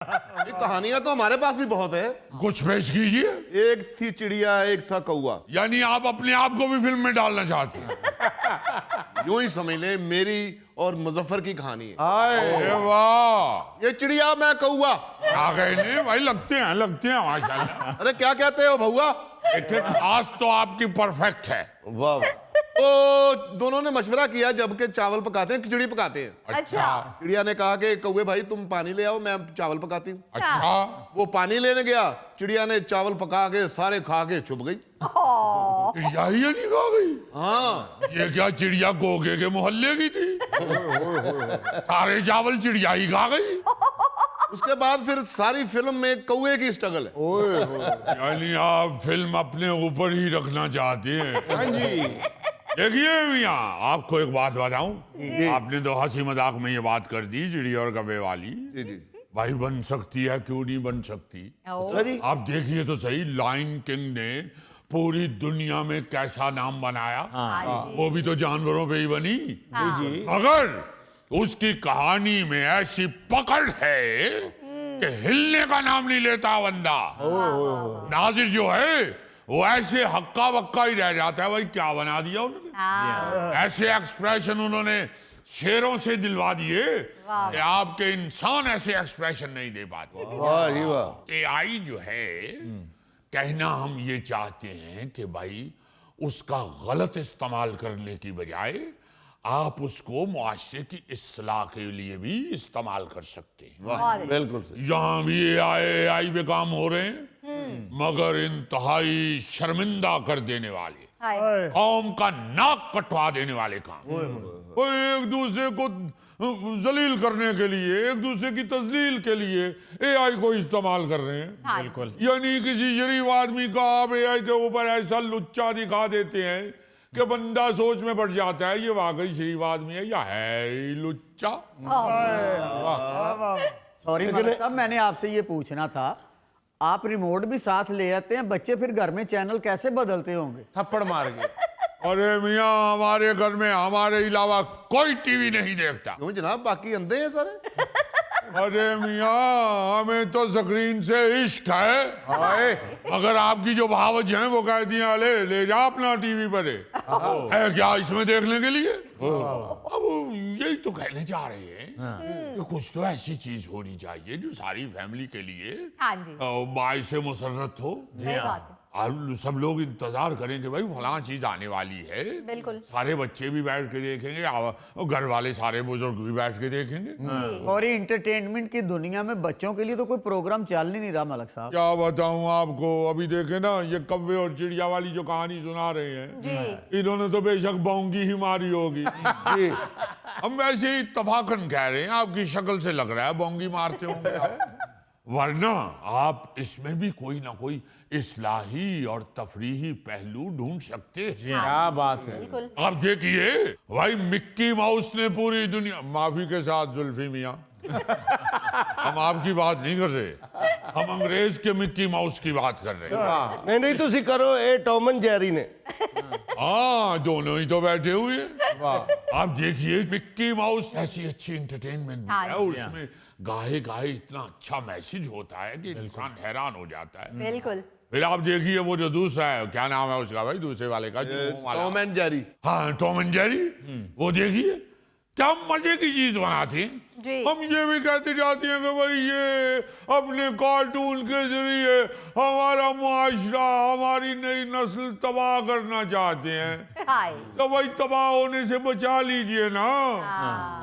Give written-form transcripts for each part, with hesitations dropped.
ये कहानियां तो हमारे पास भी बहुत है। कुछ पेश कीजिए। एक थी चिड़िया, एक था कौवा। यानी आप अपने आप को भी फिल्म में डालना चाहते हैं? यूं ही समझ ले, मेरी और मुजफ्फर की कहानी है। अरे वाह, ये चिड़िया, मैं कौवा। आ गए नहीं भाई, लगते हैं माशाल्लाह। अरे क्या कहते हो भौआ? देखिए, आज तो आपकी परफेक्ट है। वाह। तो दोनों ने मशवरा किया, जब के चावल पकाते हैं, खिचड़ी पकाते हैं। अच्छा चिड़िया ने कहा कि कौवे भाई तुम पानी ले आओ, मैं चावल पकाती हूँ। अच्छा। वो पानी लेने गया, चिड़िया ने चावल पका के सारे खा के छुप गई। चिड़िया ही नहीं खा गई? हाँ। ये क्या चिड़िया गोगे के मोहल्ले की थी? सारे चावल चिड़िया ही खा गई। उसके बाद फिर सारी फिल्म में कौवे की स्ट्रगल है। यानी आप फिल्म अपने ऊपर ही रखना चाहते हैं? हाँ जी। देखिए मियाँ, आपको एक बात बताऊं। आपने तो हंसी मजाक में ये बात कर दी चिड़िया और कौवे वाली। जी जी। भाई बन सकती है, क्यों नहीं बन सकती? आप देखिए तो सही, लायन किंग ने पूरी दुनिया में कैसा नाम बनाया। वो भी तो जानवरों पे ही बनी। मगर उसकी कहानी में ऐसी पकड़ है कि हिलने का नाम नहीं लेता बंदा। नाजिर जो है वो ऐसे हक्का बक्का ही रह जाता है। भाई क्या बना दिया उन्होंने, ऐसे एक्सप्रेशन उन्होंने शेरों से दिलवा दिए कि आपके इंसान ऐसे एक्सप्रेशन नहीं दे पाते। वाह जी वाह। एआई जो है, कहना हम ये चाहते हैं कि भाई उसका गलत इस्तेमाल करने की बजाय आप उसको मुआशरे की इस्लाह के लिए भी इस्तेमाल कर सकते हैं। वाह बिल्कुल सही। यहाँ भी एआई पे काम हो रहे हैं, मगर इंतहाई शर्मिंदा कर देने वाले, कौम का नाक कटवा देने वाले काम। वो एक दूसरे को जलील करने के लिए, एक दूसरे की तजलील के लिए एआई को इस्तेमाल कर रहे हैं। बिल्कुल। यानी किसी शरीफ आदमी का आप एआई के ऊपर ऐसा लुच्चा दिखा देते हैं कि बंदा सोच में पड़ जाता है ये वाकई शरीफ आदमी है या है ही लुच्चा। सॉरी मलिक साहब, मैंने आपसे ये पूछना था, आप रिमोट भी साथ ले आते हैं, बच्चे फिर घर में चैनल कैसे बदलते होंगे? थप्पड़ मार के। अरे मियाँ, हमारे घर में हमारे अलावा कोई टीवी नहीं देखता। क्यों जनाब, बाकी अंधे हैं सारे? अरे मियाँ, हमें तो स्क्रीन से इश्क है। मगर आपकी जो भावज हैं वो कहती हैं ले जा अपना टीवी पर है क्या इसमें देखने के लिए? अब यही तो कहने जा रहे हैं कि कुछ तो ऐसी चीज होनी चाहिए जो सारी फैमिली के लिए बाइस मुसर्रत हो। और सब लोग इंतजार करेंगे भाई फलां चीज आने वाली है। बिल्कुल। सारे बच्चे भी बैठ के देखेंगे और घर वाले सारे बुजुर्ग भी बैठ के देखेंगे। और एंटरटेनमेंट की दुनिया में बच्चों के लिए तो कोई प्रोग्राम चल ही नहीं रहा मलिक साहब। क्या बताऊं आपको, अभी देखे ना ये कौवे और चिड़िया वाली जो कहानी सुना रहे हैं, इन्होंने तो बेशक बोंगी ही मारी होगी। हम वैसे ही तफाकन कह रहे हैं, आपकी शक्ल से लग रहा है बोंगी मारते होंगे आप। वरना आप इसमें भी कोई ना कोई इस्लाही और तफरीही पहलू ढूंढ सकते हैं। क्या बात है। आप देखिए भाई, मिक्की माउस ने पूरी दुनिया, माफी के साथ जुल्फी मियां, हम आपकी बात नहीं कर रहे, हम अंग्रेज के मिक्की माउस की बात कर रहे हैं। नहीं तुसी करो, ए टॉम एंड जेरी ने। हाँ, दोनों ही तो बैठे हुए हैं। आप देखिए मिक्की माउस ऐसी अच्छी एंटरटेनमेंट भी है, और उसमें गाहे गाहे इतना अच्छा मैसेज होता है कि इंसान हैरान हो जाता है। बिल्कुल। फिर आप देखिए वो जो दूसरा है, क्या नाम है उसका भाई, दूसरे वाले का, टॉम एंड जेरी। हाँ, टॉम एंड जेरी। वो देखिए क्या मजे की चीज बनाती हैं। हम ये भी कहते जाते हैं कि भाई ये अपने कार्टून के जरिए हमारा मुआशरा, हमारी नई नस्ल तबाह करना चाहते हैं। तो भाई तबाह होने से बचा लीजिए ना,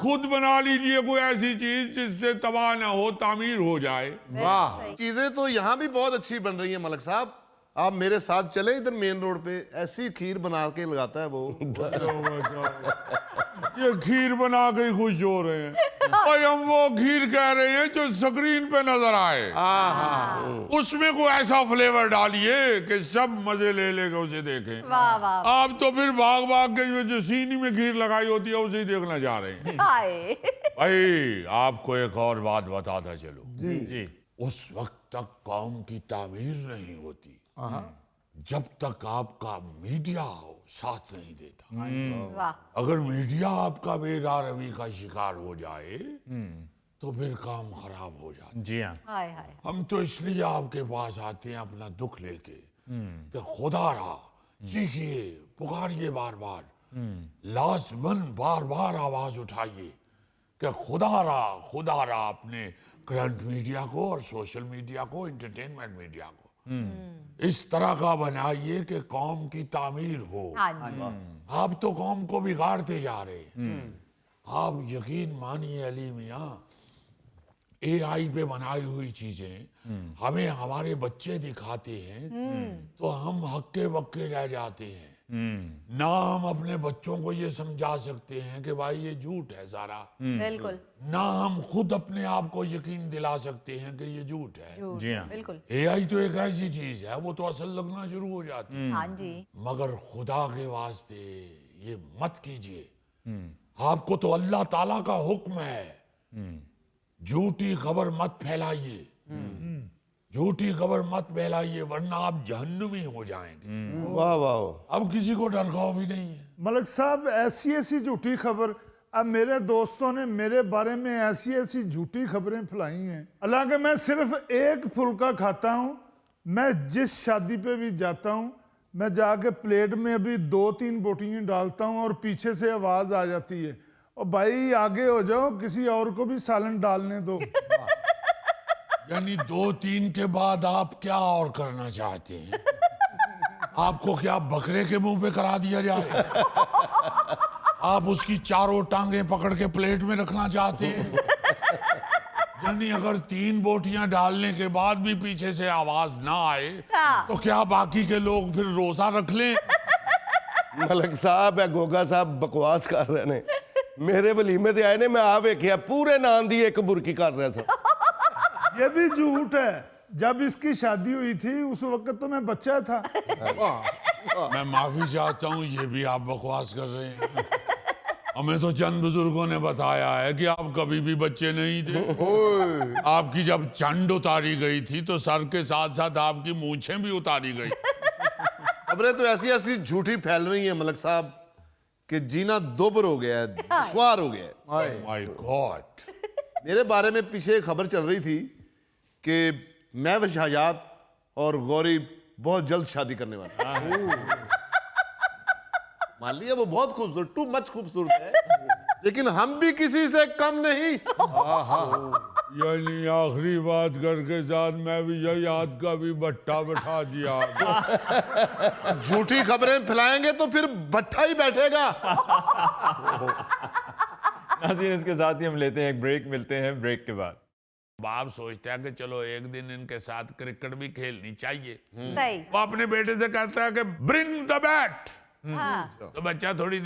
खुद बना लीजिए कोई ऐसी चीज जिससे तबाह ना हो, तामीर हो जाए। वाह। चीजें तो यहाँ भी बहुत अच्छी बन रही है मलिक साहब, आप मेरे साथ चले इधर मेन रोड पे, ऐसी खीर बना के लगाता है वो। ये खीर बना के ही खुश हो रहे हैं भाई। हम वो खीर कह रहे हैं जो स्क्रीन पे नजर आए, उसमें कोई ऐसा फ्लेवर डालिए कि सब मजे ले लेके उसे देखें। वाह वाह। आप तो फिर भाग भाग के जो सीनी में खीर लगाई होती है उसे ही देखना चाह रहे हैं। भाई आपको एक और बात बताता चलो, जी। उस वक्त तक कौम की तामीर नहीं होती जब तक आपका मीडिया साथ नहीं देता। वाह। अगर मीडिया आपका बेरारवी का शिकार हो जाए तो तो फिर काम खराब हो जाता। जी हाँ। हाय हाय। हम तो इसलिए आपके पास आते हैं अपना दुख लेके कि खुदा रहा, चीखिए, पुकारिए बार बार, लाजमन बार बार आवाज उठाइए कि खुदा रहा अपने करंट मीडिया को और सोशल मीडिया को, एंटरटेनमेंट मीडिया को इस तरह का बनाइए कि कौम की तामीर हो। हाँ जी। आप तो कौम को बिगाड़ते जा रहे हैं। आप यकीन मानिए अली मियाँ, AI पे बनाई हुई चीजें हमें हमारे बच्चे दिखाते हैं तो हम हक्के बक्के रह जाते हैं। ना हम अपने बच्चों को ये समझा सकते हैं कि भाई ये झूठ है सारा, बिल्कुल। ना हम खुद अपने आप को यकीन दिला सकते हैं कि ये झूठ है। झूठ, जी हाँ। बिल्कुल। AI तो एक ऐसी चीज है, वो तो असल लगना शुरू हो जाती है। हाँ जी। मगर खुदा के वास्ते ये मत कीजिए। आपको तो अल्लाह ताला का हुक्म है, झूठी खबर मत फैलाइए, झूठी खबर मत फैलाइए वरना आप जहन्नुमी हो जाएंगे। वाह वाह। अब किसी को डर खौफ भी नहीं है। मलक साहब, ऐसी ऐसी झूठी खबर, अब मेरे दोस्तों ने मेरे बारे में ऐसी ऐसी झूठी खबरें फैलाई हैं। हालांकि मैं सिर्फ एक फुल्का खाता हूं, मैं जिस शादी पे भी जाता हूं, मैं जाके प्लेट में अभी 2-3 बोटियां डालता हूं और पीछे से आवाज आ जाती है, और भाई आगे हो जाओ, किसी और को भी सालन डालने दो। यानी 2-3 के बाद आप क्या और करना चाहते हैं? आपको क्या बकरे के मुंह पे करा दिया जाए? आप उसकी चारों टांगें पकड़ के प्लेट में रखना चाहते हैं? यानी अगर 3 बोटियां डालने के बाद भी पीछे से आवाज ना आए तो क्या बाकी के लोग फिर रोजा रख लें? मलक साहब या गोगा साहब बकवास कर रहे ने। मेरे वलीमे ते आए ने, मैं आ वेखिया पूरे नाम दी एक बुरकी कर रहा था। ये भी झूठ है, जब इसकी शादी हुई थी उस वक्त तो मैं बच्चा था। मैं माफी चाहता हूँ, ये भी आप बकवास कर रहे हैं। हमें तो चंद बुजुर्गों ने बताया है कि आप कभी भी बच्चे नहीं थे। आपकी जब चंड उतारी गई थी तो सर के साथ साथ आपकी मूंछें भी उतारी गई। खबरें तो ऐसी ऐसी झूठी फैल रही हैं मलक साहब कि जीना दोबर हो गया है, दुश्वार हो गया है। My God. मेरे बारे में पीछे एक खबर चल रही थी कि मैं व शाहजाद और गौरी बहुत जल्द शादी करने वाले। मान लिया वो बहुत खूबसूरत, टू मच खूबसूरत है, लेकिन हम भी किसी से कम नहीं। यानी आखिरी बात करके साथ मैं भी यही याद का भी भट्टा बैठा दिया। झूठी खबरें फैलाएंगे तो फिर भट्टा ही बैठेगा। नाज़रीन, इसके साथ ही हम लेते हैं एक ब्रेक, मिलते हैं ब्रेक के बाद। बाप सोचता है कि चलो एक दिन इनके साथ क्रिकेट भी खेलनी चाहिए। सही। वो अपने बेटे से कहता है कि ब्रिंग द बैट, हाँ। तो बच्चा थोड़ी